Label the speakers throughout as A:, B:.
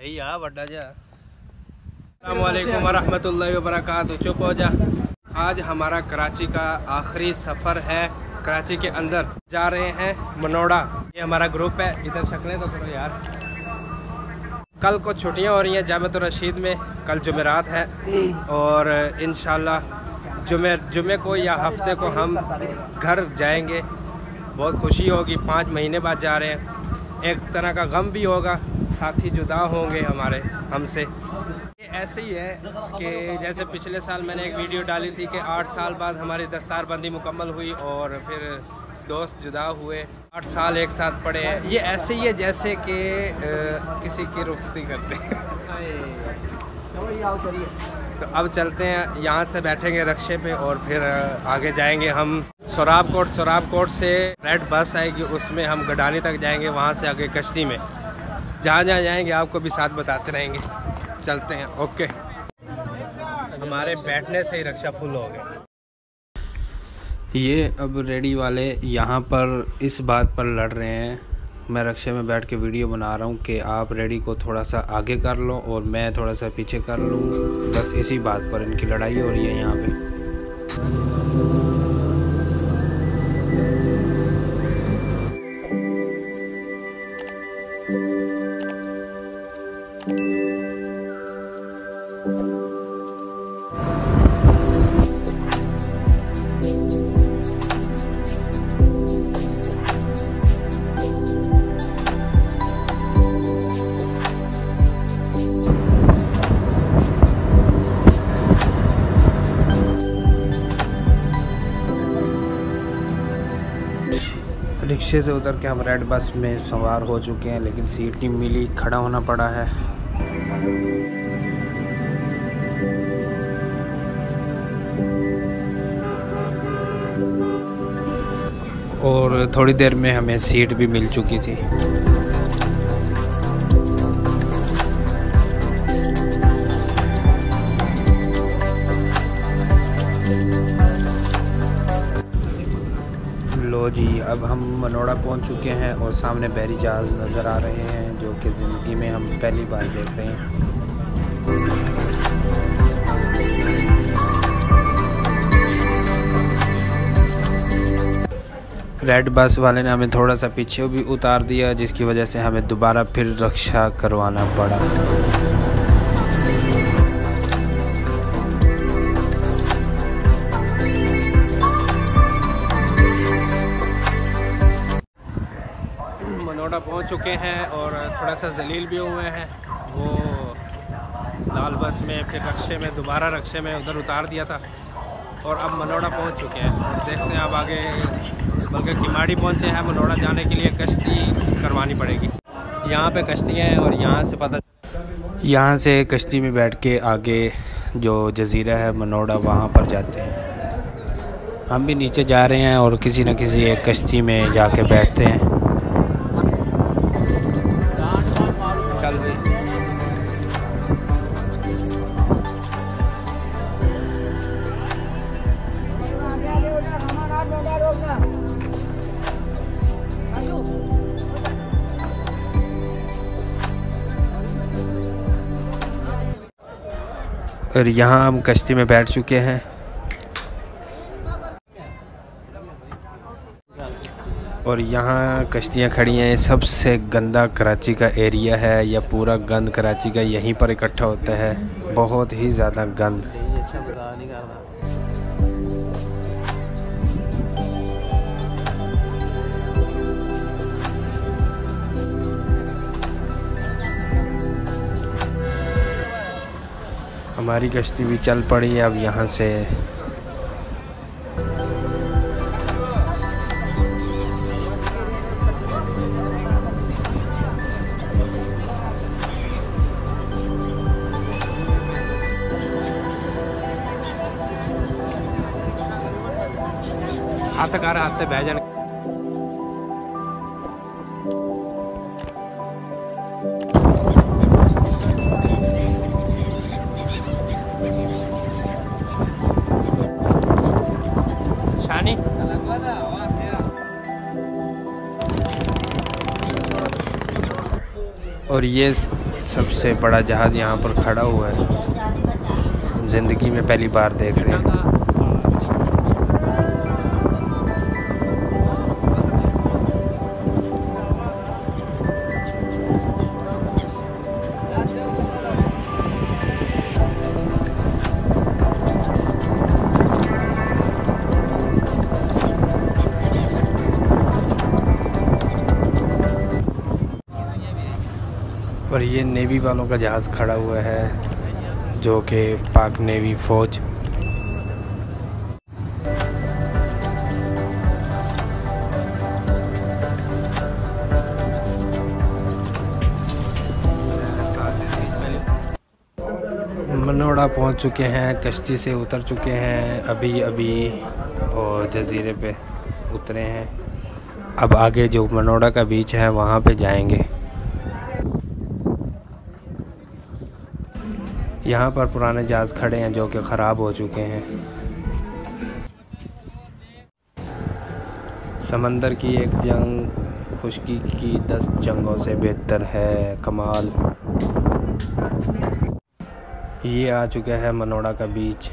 A: सही आ बड़ा जा। अस्सलाम वालेकुम वरहमतुल्लाहि वबरकातुहू। चुप हो जा। आज हमारा कराची का आखिरी सफ़र है। कराची के अंदर जा रहे हैं मनोड़ा। ये हमारा ग्रुप है। इधर शक्लें तो करो यार। कल को छुट्टियां हो रही हैं जामिअतुर रशीद में। कल जुमेरात है और इंशाल्लाह जुमे को या हफ्ते को हम घर जाएंगे। बहुत खुशी होगी, 5 महीने बाद जा रहे हैं। एक तरह का गम भी होगा, साथी जुदा होंगे हमारे हमसे। ये ऐसे ही है कि जैसे पिछले साल मैंने एक वीडियो डाली थी कि 8 साल बाद हमारी दस्तारबंदी मुकम्मल हुई और फिर दोस्त जुदा हुए। 8 साल एक साथ पड़े हैं। ये ऐसे ही है जैसे कि किसी की रुखसती करते हैं। तो अब चलते हैं, यहाँ से बैठेंगे रक्शे पे और फिर आगे जाएंगे हम सोराब कोट से रेड बस आएगी, उसमें हम गडानी तक जाएंगे। वहाँ से आगे कश्ती में जहाँ जहाँ जाएंगे आपको भी साथ बताते रहेंगे। चलते हैं। ओके। हमारे बैठने से ही रक्षा फुल हो गए। ये अब रेडी वाले यहाँ पर इस बात पर लड़ रहे हैं। मैं रक्शे में बैठ के वीडियो बना रहा हूँ कि आप रेडी को थोड़ा सा आगे कर लो और मैं थोड़ा सा पीछे कर लूँ। बस इसी बात पर इनकी लड़ाई हो रही है यहाँ पे। रिक्शे से उतर के हम रेड बस में सवार हो चुके हैं, लेकिन सीट नहीं मिली, खड़ा होना पड़ा है। और थोड़ी देर में हमें सीट भी मिल चुकी थी। लो जी, अब हम मनोड़ा पहुंच चुके हैं और सामने बहरी जहाज़ नज़र आ रहे हैं जो कि ज़िंदगी में हम पहली बार देख रहे हैं। रेड बस वाले ने हमें थोड़ा सा पीछे भी उतार दिया, जिसकी वजह से हमें दोबारा फिर रक्षा करवाना पड़ा। मनोड़ा पहुंच चुके हैं और थोड़ा सा जलील भी हुए हैं। वो लाल बस में फिर रक्शे में दोबारा रक्शे में उधर उतार दिया था और अब मनोड़ा पहुंच चुके हैं। और देखते हैं अब आगे, बल्कि किमाड़ी पहुंचे हैं। मनोड़ा जाने के लिए कश्ती करवानी पड़ेगी। यहाँ पे कश्तियाँ हैं और यहाँ से कश्ती में बैठ के आगे जो जजीरा है मनोड़ा, वहाँ पर जाते हैं। हम भी नीचे जा रहे हैं और किसी न किसी एक कश्ती में जाके बैठते हैं। चल भी और यहाँ हम कश्ती में बैठ चुके हैं और यहाँ कश्तियाँ खड़ी हैं। सबसे गंदा कराची का एरिया है, या पूरा गंद कराची का यहीं पर इकट्ठा होता है। बहुत ही ज़्यादा गंद। हमारी कश्ती भी चल पड़ी है अब यहाँ से। हाथ कर हाथ बह जाने। शानी और ये सबसे बड़ा जहाज़ यहाँ पर खड़ा हुआ है, ज़िंदगी में पहली बार देख रहे हैं। और ये नेवी वालों का जहाज़ खड़ा हुआ है, जो कि पाक नेवी फ़ौज। मनोड़ा पहुंच चुके हैं, कश्ती से उतर चुके हैं अभी और जज़ीरे पे उतरे हैं। अब आगे जो मनोड़ा का बीच है वहाँ पे जाएंगे। यहाँ पर पुराने जहाज़ खड़े हैं जो कि ख़राब हो चुके हैं। समंदर की एक जंग खुश्की की 10 जंगों से बेहतर है। कमाल। ये आ चुका है मनोड़ा का बीच।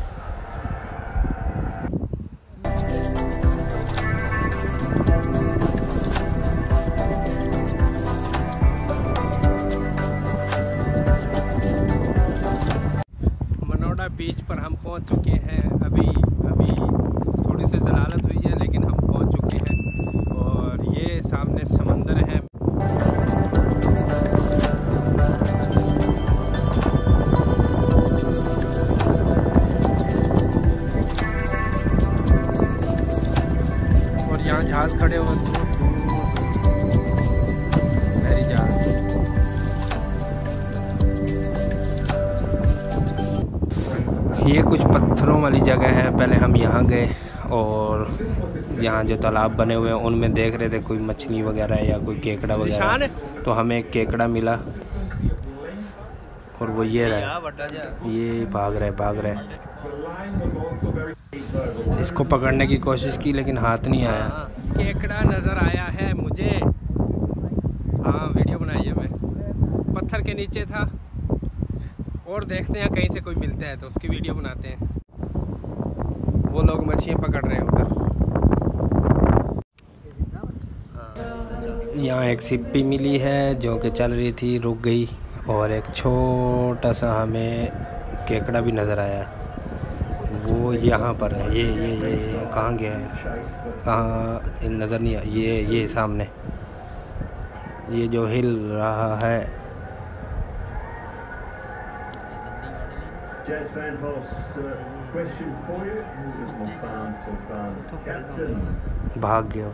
A: बीच पर हम पहुंच चुके हैं। अभी थोड़ी सी जलालत हुई है, लेकिन हम पहुंच चुके हैं। और ये सामने समंदर है। और यहाँ जहाज़ खड़े हुए हैं, बहरी जहाज़। ये कुछ पत्थरों वाली जगह है। पहले हम यहाँ गए और यहाँ जो तालाब बने हुए हैं उनमें देख रहे थे कोई मछली वगैरह या कोई केकड़ा वगैरह, तो हमें एक केकड़ा मिला और वो ये रहा, ये भाग रहे। इसको पकड़ने की कोशिश की लेकिन हाथ नहीं आया। केकड़ा नज़र आया है मुझे। हाँ, वीडियो बनाई है मैं। पत्थर के नीचे था और देखते हैं कहीं से कोई मिलता है तो उसकी वीडियो बनाते हैं। वो लोग मछलियाँ पकड़ रहे हैं उधर। यहाँ एक सिप्पी मिली है जो कि चल रही थी, रुक गई। और एक छोटा सा हमें केकड़ा भी नज़र आया, वो यहाँ पर है। ये कहाँ गया है, कहाँ नज़र नहीं आया। ये सामने, ये जो हिल रहा है।
B: Jazz Van Vos, question for you. Sultan's captain.
A: भाग गया।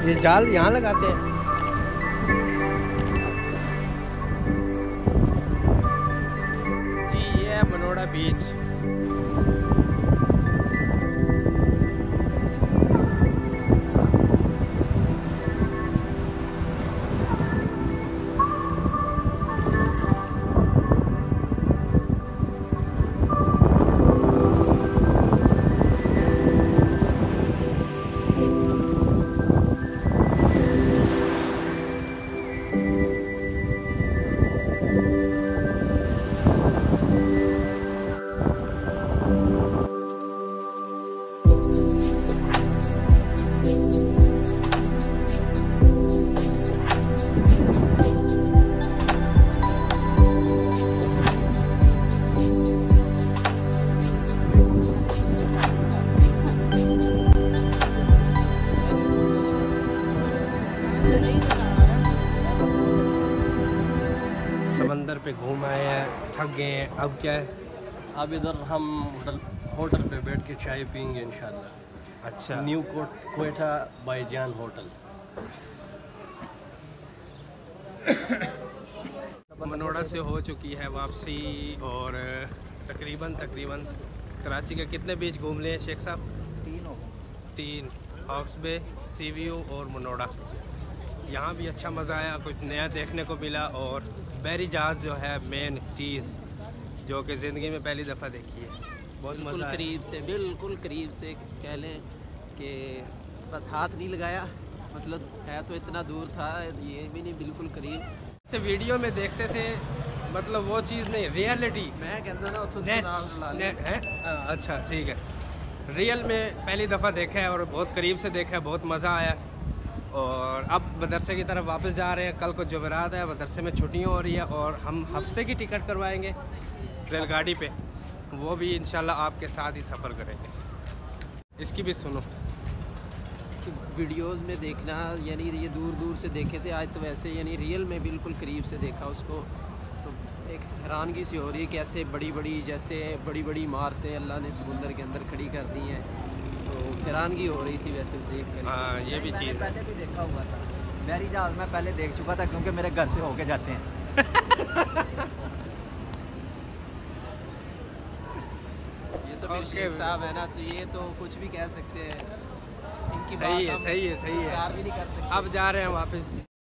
A: ये जाल यहाँ लगाते हैं। जी, ये है मनोड़ा बीच। समंदर पे घूम आए हैं, थक गए हैं। अब क्या है,
C: अब इधर हम होटल पे बैठ के चाय पियेंगे इंशाल्लाह।
A: अच्छा,
C: न्यू क्वेटा बाईजान होटल।
A: मनोड़ा से हो चुकी है वापसी और तकरीबन कराची के कितने बीच घूम लिए शेख साहब? 3, हॉक्स बे, सी व्यू और मनोड़ा। यहाँ भी अच्छा मज़ा आया, कुछ नया देखने को मिला। और बहरी जहाज़ जो है मेन चीज़ जो कि ज़िंदगी में पहली दफ़ा देखी है। बहुत
D: बिल्कुल
A: मज़ा
D: बिल्कुल करीब से कह लें कि बस हाथ नहीं लगाया, मतलब है तो इतना दूर था, ये भी नहीं, बिल्कुल करीब
A: से वीडियो में देखते थे, मतलब वो चीज़ नहीं, रियलिटी
D: मैं कहता ना उतो
A: है। अच्छा ठीक है, रियल में पहली दफ़ा देखा है और बहुत करीब से देखा है, बहुत मज़ा आया। और अब मदरसे की तरफ वापस जा रहे हैं। कल को जुमेरात है, मदरसे में छुट्टियाँ हो रही है और हम हफ्ते की टिकट करवाएंगे रेलगाड़ी पे, वो भी इंशाल्लाह आपके साथ ही सफ़र करेंगे। इसकी भी सुनो।
D: वीडियोस में देखना, यानी ये दूर दूर से देखे थे, आज तो वैसे यानी रियल में बिल्कुल करीब से देखा उसको, तो एक हैरानगी सी हो रही है कैसे बड़ी बड़ी इमारतें अल्लाह ने समुंदर के अंदर खड़ी कर दी हैं, तो हैरानगी हो रही थी वैसे देख कर।
A: हाँ ये भी चीज़ है।
E: पहले भी देखा हुआ था, बहरी जहाज़ में पहले देख चुका था क्योंकि मेरे घर से होके जाते हैं।
D: ये तो मेरे शेख साहब है ना, तो ये तो कुछ भी कह सकते हैं, इनकी
A: सही
D: बात
A: है,
D: हम
A: सही है, सही है।
D: प्यार भी नहीं कर सकते।
A: अब जा रहे हैं वापस।